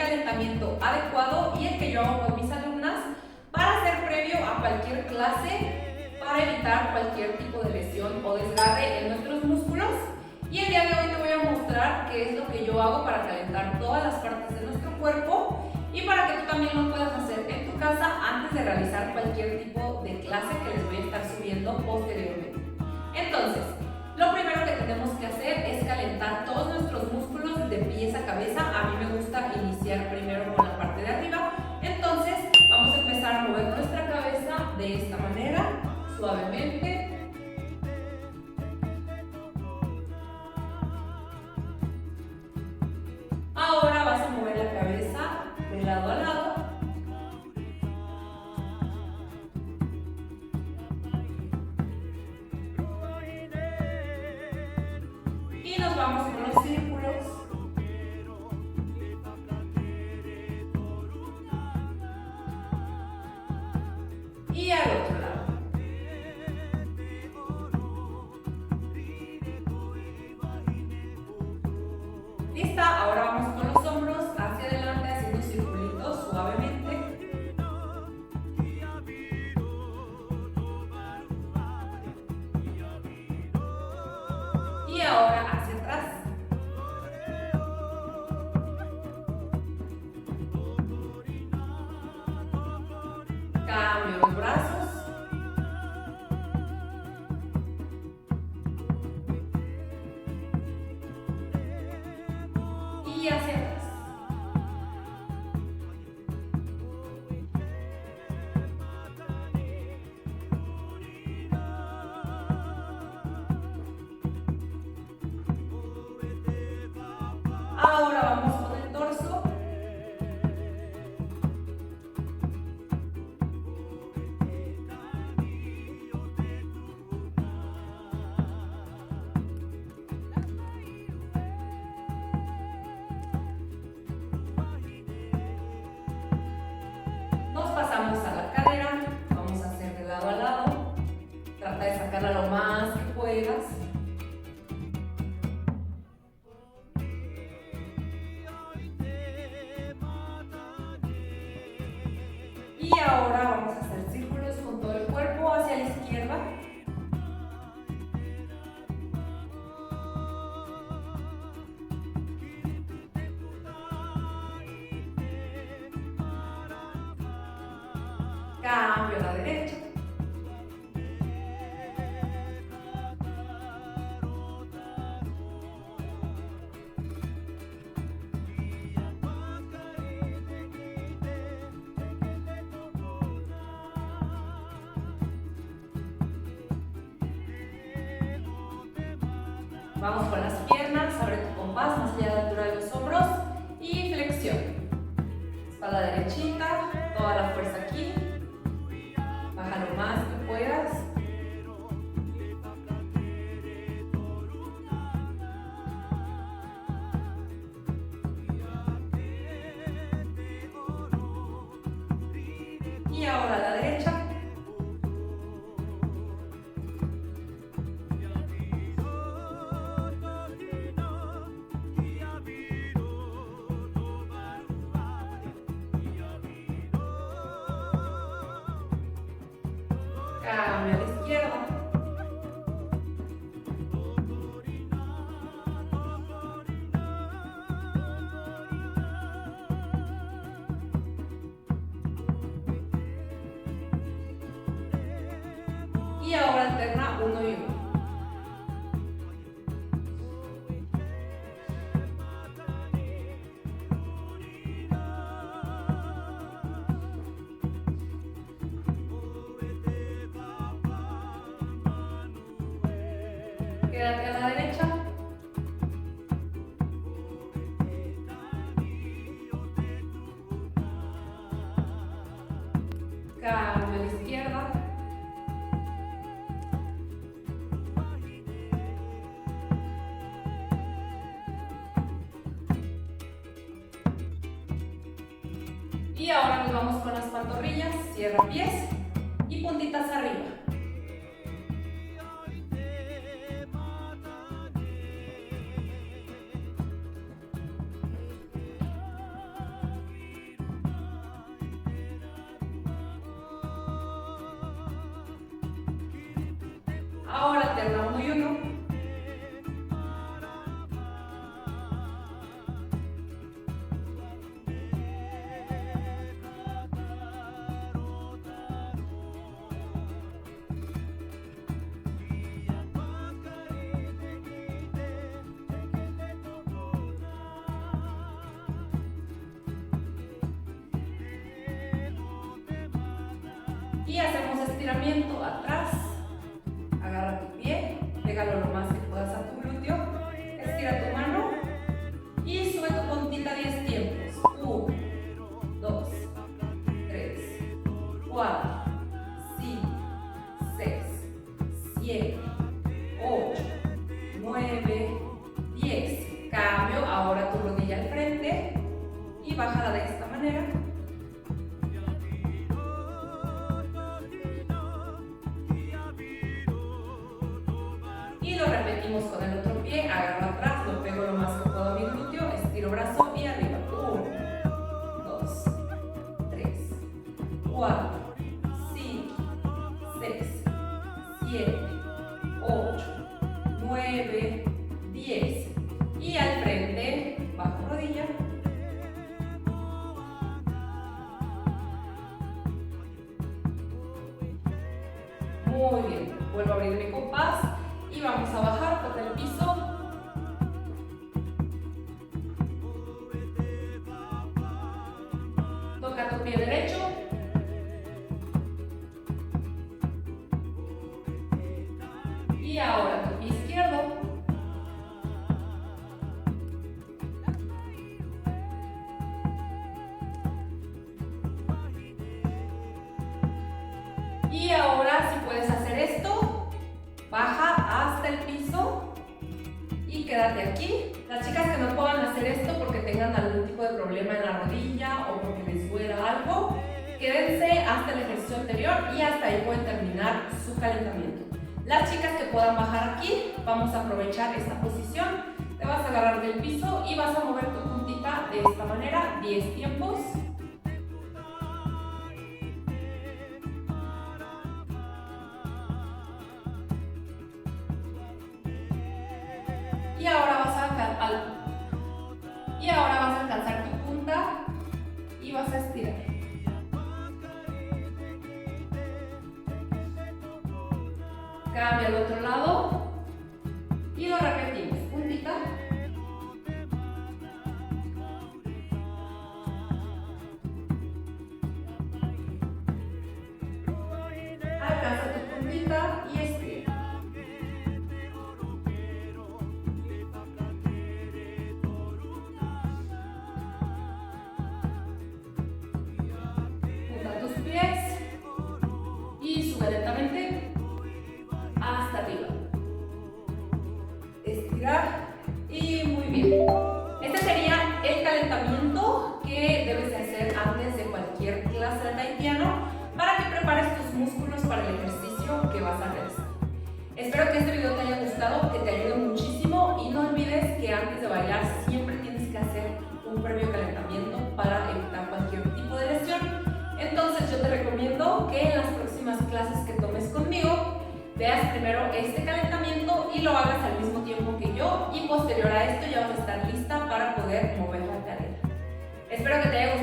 calentamiento adecuado y el que yo hago con mis alumnas para ser previo a cualquier clase, para evitar cualquier tipo de lesión o desgarre en nuestros músculos. Y el día de hoy te voy a mostrar qué es lo que yo hago para calentar todas las partes de nuestro cuerpo y para que tú también lo puedas hacer en tu casa antes de realizar cualquier tipo de clase que les voy a estar subiendo posteriormente. Entonces, lo primero que tenemos que hacer es calentar todos nuestros músculos de pies a cabeza. A mí me gusta iniciar primero con la parte de arriba. Entonces, vamos a empezar a mover nuestra cabeza de esta manera, suavemente. Ahora vas a mover la cabeza de lado a lado. Y nos vamos con los círculos. Y al otro lado. ¿Lista? Ahora vamos con los hombros hacia adelante haciendo circulitos suavemente. Y ahora hacia atrás. Cambio los brazos. Y hacia atrás. Ahora vamos con el torso. Nos pasamos a la cadera. Vamos a hacer de lado a lado. Trata de sacarla lo más que puedas. Y ahora vamos a hacer círculos con todo el cuerpo hacia la izquierda. Cambio a la derecha. Vamos con las piernas, abre tu compás más allá de la altura de los hombros y flexión. Espalda derechita, toda la fuerza aquí. Baja lo más que puedas. Y ahora a la derecha. Cambio a la izquierda. Y ahora alterna uno y uno. Quédate a la derecha. Cambio a la izquierda. Y ahora nos vamos con las pantorrillas, cierra pies y puntitas arriba. alterna uno y uno. Y hacemos estiramiento atrás. Agarra tu pie, pégalo lo más que puedas a tu glúteo, estira tu mano y sube tu puntita 10 tiempos. 1, 2, 3, 4, 5, 6, 7, 8, 9, 10. Cambio ahora tu rodilla al frente y bájala de esta manera. Y lo repetimos con el otro pie, agarro atrás, lo pego lo más que puedo a mi glúteo, estiro brazo y arriba. 1, 2, 3, 4, 5, 6, 7, 8, 9, 10. Y al frente, bajo rodilla. Muy bien, vuelvo a abrir mi compás. Y vamos a bajar por el piso. Toca tu pie derecho. Y ahora tu pie izquierdo. Y ahora, si puedes hacer esto, baja hasta el piso y quédate aquí. Las chicas que no puedan hacer esto porque tengan algún tipo de problema en la rodilla o porque les duela algo, quédense hasta el ejercicio anterior y hasta ahí pueden terminar su calentamiento. Las chicas que puedan bajar aquí, vamos a aprovechar esta posición. Te vas a agarrar del piso y vas a mover tu puntita de esta manera, 10 tiempos. Y ahora vas a alcanzar tu punta y vas a estirar. Cambia al otro lado y lo repetimos. Puntita. Alcanza tu puntita y estira. Y sube lentamente hasta arriba. Estirar y muy bien. Este sería el calentamiento que debes de hacer antes de cualquier clase de tahitiano para que prepares tus músculos para el ejercicio que vas a realizar. Espero que este video te haya gustado, que te ayude muchísimo y no olvides que antes de bailar siempre tienes que hacer un previo calentamiento para evitar cualquier tipo de lesión. Entonces yo te recomiendo que en las próximas clases que tomes conmigo veas primero este calentamiento y lo hagas al mismo tiempo que yo y posterior a esto ya vas a estar lista para poder mover la cadera. Espero que te haya